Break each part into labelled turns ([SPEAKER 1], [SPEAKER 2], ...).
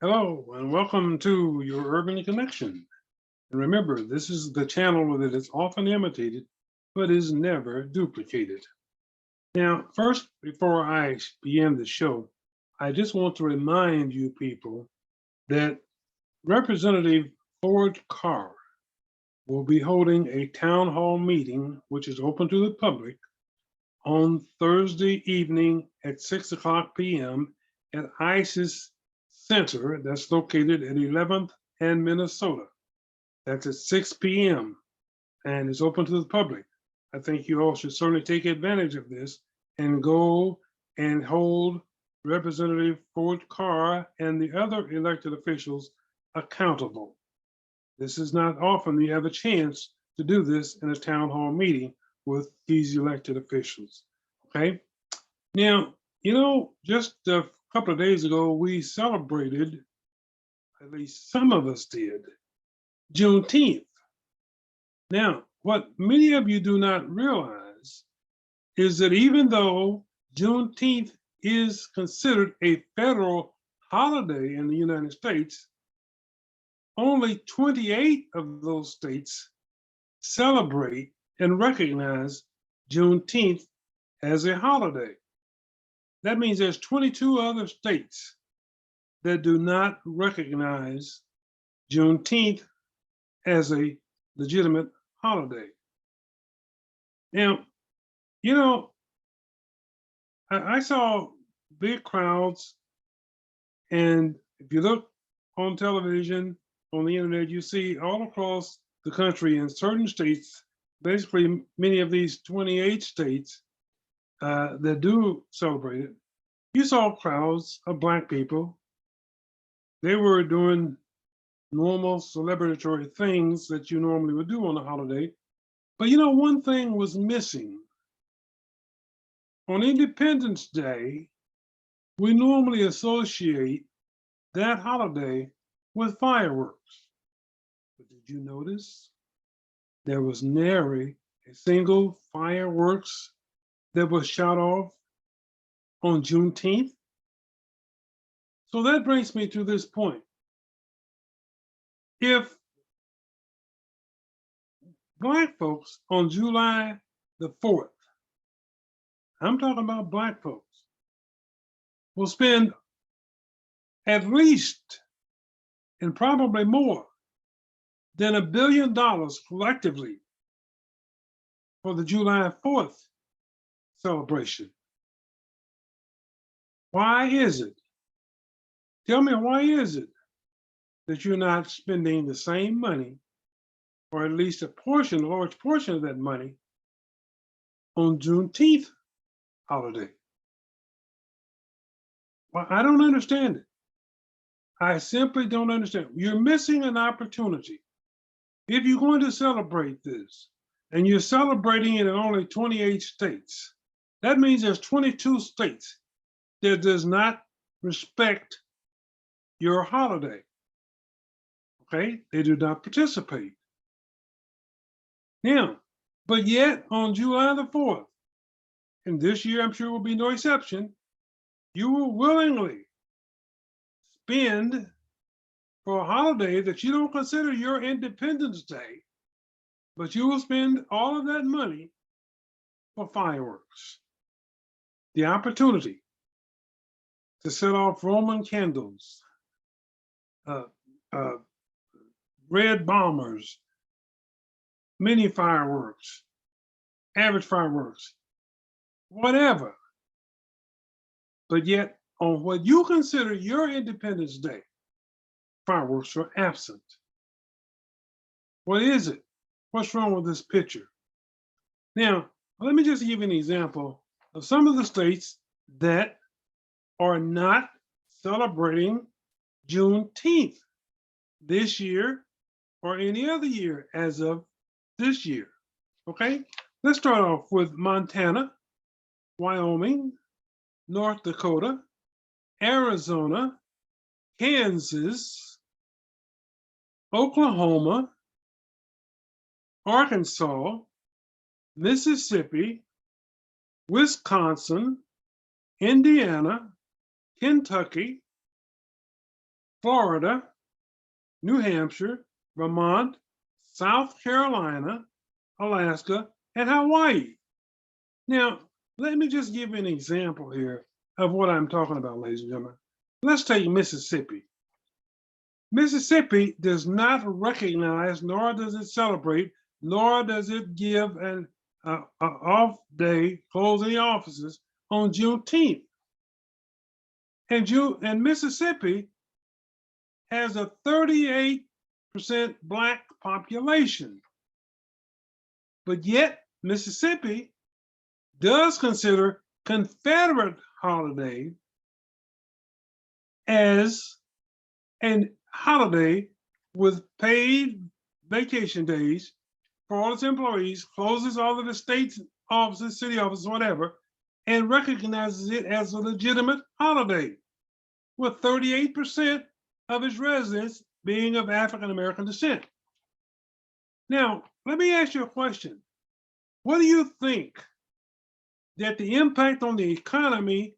[SPEAKER 1] Hello, and welcome to your Urban Connection. And remember, this is the channel that is often imitated, but is never duplicated. Now, first, before I begin the show, I just want to remind you people that Representative Ford Carr will be holding a town hall meeting, which is open to the public, on Thursday evening at 6 o'clock p.m. at ISIS Center that's located at 11th and Minnesota. That's at 6 p.m. and it's open to the public. I think you all should certainly take advantage of this and go and hold Representative Ford Carr and the other elected officials accountable. This is not often you have a chance to do this in a town hall meeting with these elected officials. Okay. Now, just a couple of days ago, we celebrated, at least some of us did, Juneteenth. Now, what many of you do not realize is that even though Juneteenth is considered a federal holiday in the United States, only 28 of those states celebrate and recognize Juneteenth as a holiday. That means there's 22 other states that do not recognize Juneteenth as a legitimate holiday. Now, you know, I saw big crowds, and if you look on television, on the internet, you see all across the country in certain states, basically many of these 28 states that do celebrate it, you saw crowds of Black people. They were doing normal celebratory things that you normally would do on a holiday. But one thing was missing. On Independence Day, we normally associate that holiday with fireworks. But did you notice there was nary a single fireworks that was shot off on Juneteenth? So that brings me to this point. If Black folks on July the 4th, I'm talking about Black folks, will spend at least, and probably more, than $1 billion collectively for the July 4th celebration. Why is it? Tell me, why is it that you're not spending the same money, or at least a large portion of that money, on Juneteenth holiday? Well, I don't understand it. I simply don't understand. You're missing an opportunity. If you're going to celebrate this, and you're celebrating it in only 28 states, that means there's 22 states that does not respect your holiday. Okay, they do not participate. Now, but yet on July the 4th, and this year I'm sure will be no exception, you will willingly spend for a holiday that you don't consider your Independence Day, but you will spend all of that money for fireworks. The opportunity to set off Roman candles, red bombers, mini fireworks, average fireworks, whatever. But yet, on what you consider your Independence Day, fireworks are absent. What is it? What's wrong with this picture? Now, let me just give you an example of some of the states that are not celebrating Juneteenth this year or any other year as of this year. Okay, let's start off with Montana, Wyoming, North Dakota, Arizona, Kansas, Oklahoma, Arkansas, Mississippi, Wisconsin, Indiana, Kentucky, Florida, New Hampshire, Vermont, South Carolina, Alaska, and Hawaii. Now, let me just give you an example here of what I'm talking about, ladies and gentlemen. Let's take Mississippi. Mississippi does not recognize, nor does it celebrate, nor does it give an off day, close any offices on Juneteenth. And Mississippi has a 38% Black population. But yet, Mississippi does consider Confederate holiday as a holiday with paid vacation days for all its employees, closes all of the state offices, city offices, whatever, and recognizes it as a legitimate holiday, with 38% of its residents being of African American descent. Now, let me ask you a question. What do you think that the impact on the economy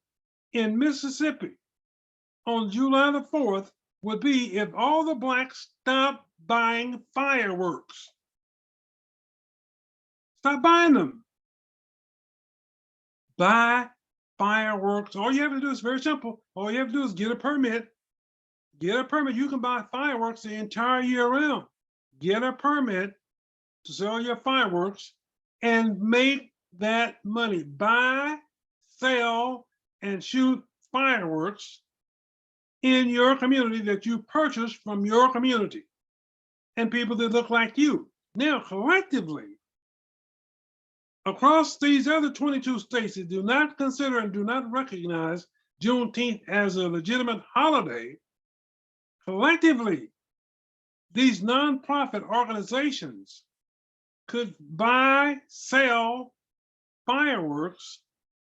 [SPEAKER 1] in Mississippi on July the 4th would be if all the Blacks stopped buying fireworks? Stop buying them. Buy fireworks. All you have to do is very simple. All you have to do is get a permit. Get a permit. You can buy fireworks the entire year round. Get a permit to sell your fireworks and make that money. Buy, sell, and shoot fireworks in your community that you purchase from your community and people that look like you. Now, collectively, across these other 22 states that do not consider and do not recognize Juneteenth as a legitimate holiday, collectively, these nonprofit organizations could buy, sell fireworks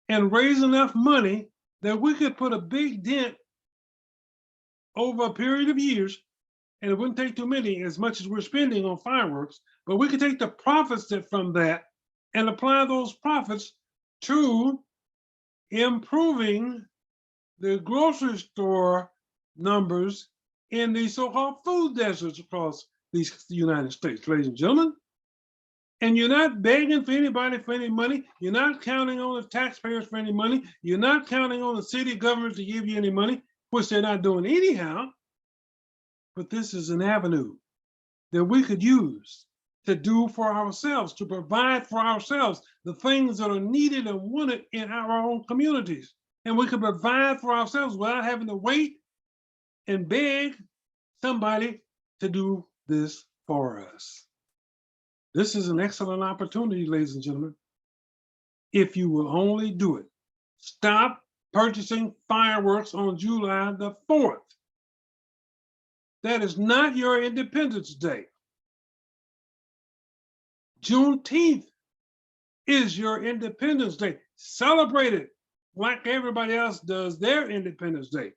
[SPEAKER 1] and raise enough money that we could put a big dent over a period of years, and it wouldn't take too many as much as we're spending on fireworks, but we could take the profits from that and apply those profits to improving the grocery store numbers in the so-called food deserts across the United States, ladies and gentlemen. And you're not begging for anybody for any money. You're not counting on the taxpayers for any money. You're not counting on the city government to give you any money, which they're not doing anyhow. But this is an avenue that we could use to do for ourselves, to provide for ourselves the things that are needed and wanted in our own communities. And we could provide for ourselves without having to wait and beg somebody to do this for us. This is an excellent opportunity, ladies and gentlemen, if you will only do it. Stop purchasing fireworks on July the 4th. That is not your Independence Day. Juneteenth is your Independence Day. Celebrate it like everybody else does their Independence Day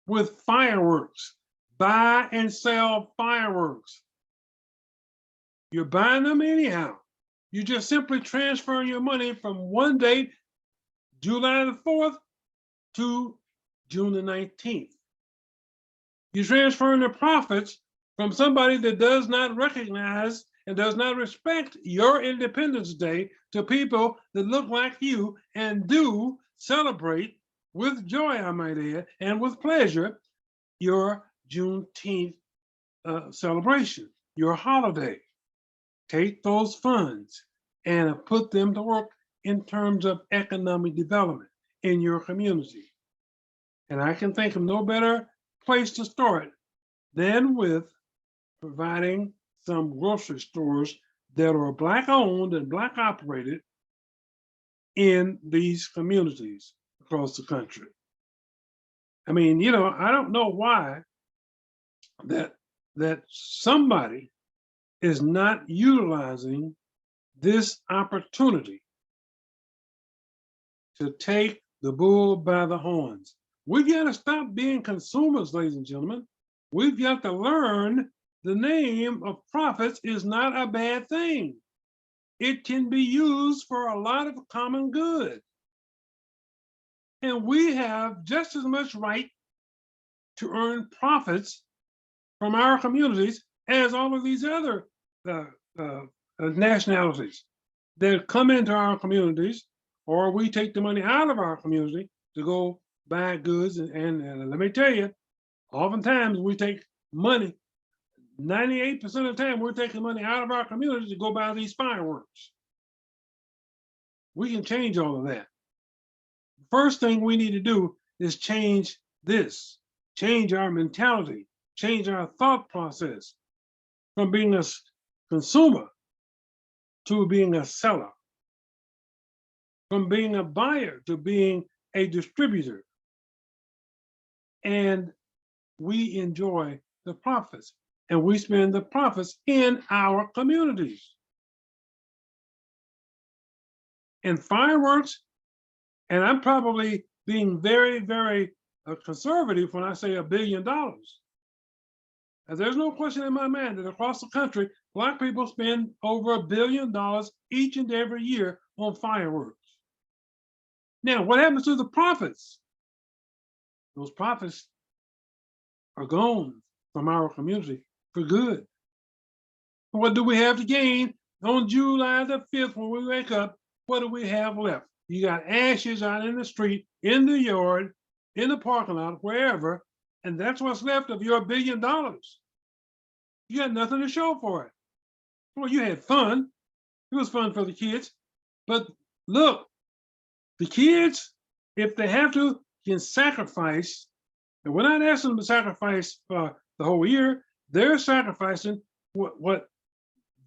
[SPEAKER 1] with fireworks. Buy and sell fireworks. You're buying them anyhow. You just simply transfer your money from one date, July the 4th, to June the 19th. You're transferring the profits from somebody that does not recognize and does not respect your Independence Day to people that look like you and do celebrate with joy, I might add, and with pleasure, your Juneteenth celebration, your holiday. Take those funds and put them to work in terms of economic development in your community. And I can think of no better place to start than with providing some grocery stores that are Black owned and Black operated in these communities across the country. I mean, you know, I don't know why that somebody is not utilizing this opportunity to take the bull by the horns. We've got to stop being consumers, ladies and gentlemen. We've got to learn the name of profits is not a bad thing. It can be used for a lot of common good. And we have just as much right to earn profits from our communities as all of these other uh, nationalities that come into our communities, or we take the money out of our community to go buy goods. And let me tell you, oftentimes we take money, 98% of the time, we're taking money out of our community to go buy these fireworks. We can change all of that. First thing we need to do is change this, change our mentality, change our thought process from being a consumer to being a seller, from being a buyer to being a distributor. And we enjoy the profits, and we spend the profits in our communities. And fireworks, and I'm probably being very, very conservative when I say $1 billion. And there's no question in my mind that across the country, Black people spend over $1 billion each and every year on fireworks. Now, what happens to the profits? Those profits are gone from our community for good. What do we have to gain on July the 5th when we wake up? What do we have left? You got ashes out in the street, in the yard, in the parking lot, wherever, and that's what's left of your $1 billion. You got nothing to show for it. Well, you had fun. It was fun for the kids. But look, the kids, if they have to, can sacrifice. And we're not asking them to sacrifice for the whole year. They're sacrificing what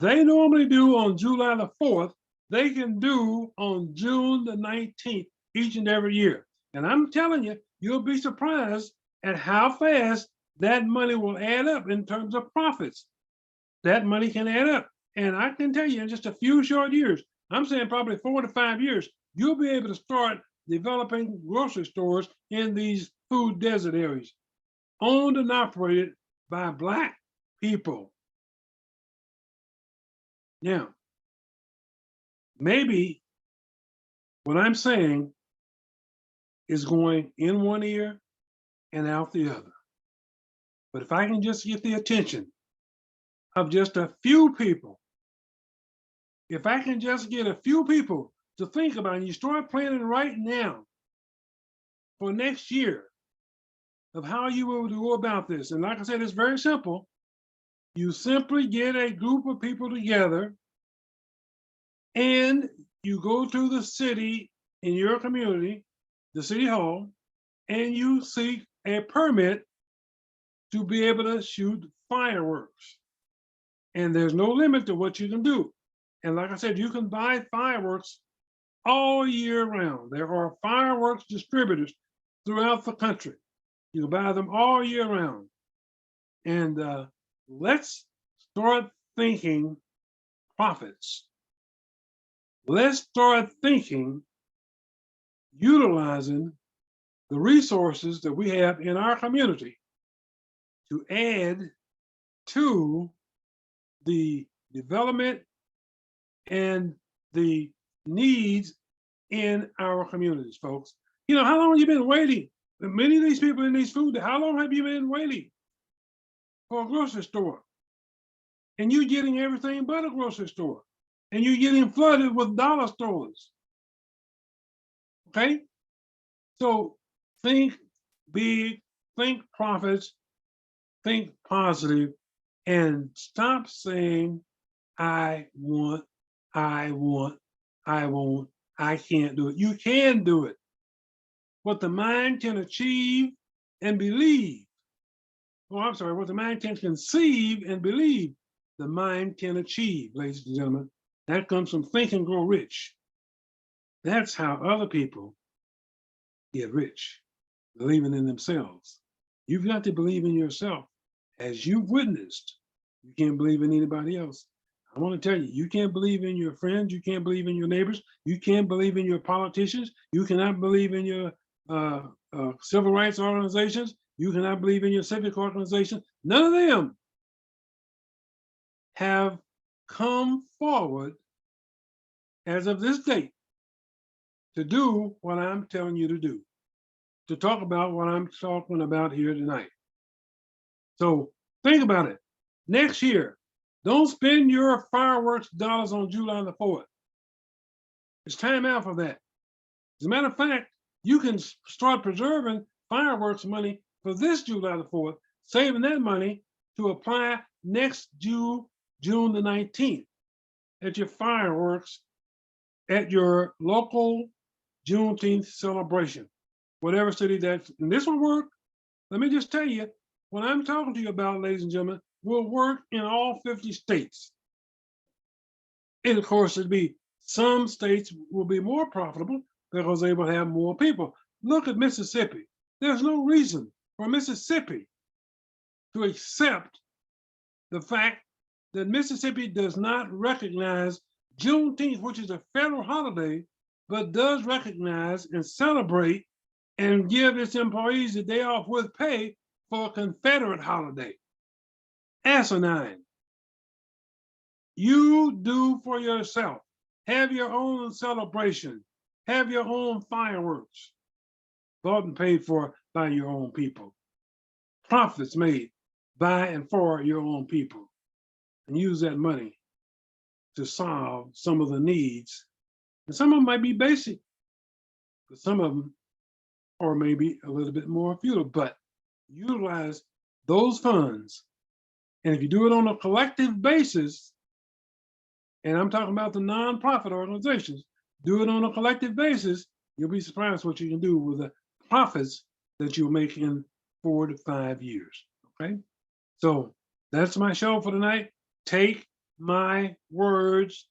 [SPEAKER 1] they normally do on July the 4th, they can do on June the 19th each and every year. And I'm telling you, you'll be surprised at how fast that money will add up in terms of profits. That money can add up. And I can tell you in just a few short years, I'm saying probably 4 to 5 years, you'll be able to start developing grocery stores in these food desert areas, owned and operated by Black people. Now, maybe what I'm saying is going in one ear and out the other. But if I can just get the attention of just a few people, if I can just get a few people to think about it, and you start planning right now for next year of how you will go about this. And like I said, it's very simple. You simply get a group of people together and you go to the city in your community, the city hall, and you seek a permit to be able to shoot fireworks. And there's no limit to what you can do. And like I said, you can buy fireworks all year round. There are fireworks distributors throughout the country. You can buy them all year round. And let's start thinking profits. Let's start thinking utilizing the resources that we have in our community to add to the development and the needs in our communities, folks. You know, how long have you been waiting? Many of these people in these food, how long have you been waiting for a grocery store? And you're getting everything but a grocery store. And you're getting flooded with dollar stores. Okay? So think big, think profits, think positive, and stop saying, I want, I won't, I can't do it. You can do it. What the mind can achieve and believe. Oh, I'm sorry, what the mind can conceive and believe, the mind can achieve, ladies and gentlemen. That comes from Think and Grow Rich. That's how other people get rich, believing in themselves. You've got to believe in yourself. As you've witnessed, you can't believe in anybody else. I want to tell you, you can't believe in your friends, you can't believe in your neighbors, you can't believe in your politicians, you cannot believe in your civil rights organizations, you cannot believe in your civic organization. None of them have come forward as of this date to do what I'm telling you to do, to talk about what I'm talking about here tonight. So Think about it. Next year, don't spend your fireworks dollars on July the 4th. It's time out for that. As a matter of fact, you can start preserving fireworks money for this July the 4th, saving that money to apply next June the 19th, at your fireworks at your local Juneteenth celebration, whatever city that's, and this will work. Let me just tell you, what I'm talking to you about, ladies and gentlemen, will work in all 50 states. And of course, it'd be some states will be more profitable because they will have more people. Look at Mississippi. There's no reason for Mississippi to accept the fact that Mississippi does not recognize Juneteenth, which is a federal holiday, but does recognize and celebrate and give its employees a day off with pay for a Confederate holiday. Asinine. You do for yourself. Have your own celebration. Have your own fireworks, bought and paid for by your own people. Profits made by and for your own people. And use that money to solve some of the needs. And some of them might be basic, but some of them are maybe a little bit more futile. But utilize those funds. And if you do it on a collective basis, and I'm talking about the nonprofit organizations, do it on a collective basis, you'll be surprised what you can do with the profits that you'll make in 4 to 5 years. Okay, so that's my show for tonight. Take my words,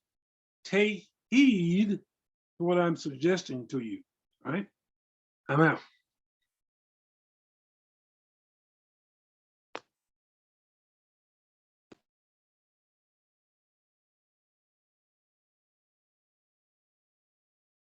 [SPEAKER 1] take heed to what I'm suggesting to you. All right, I'm out.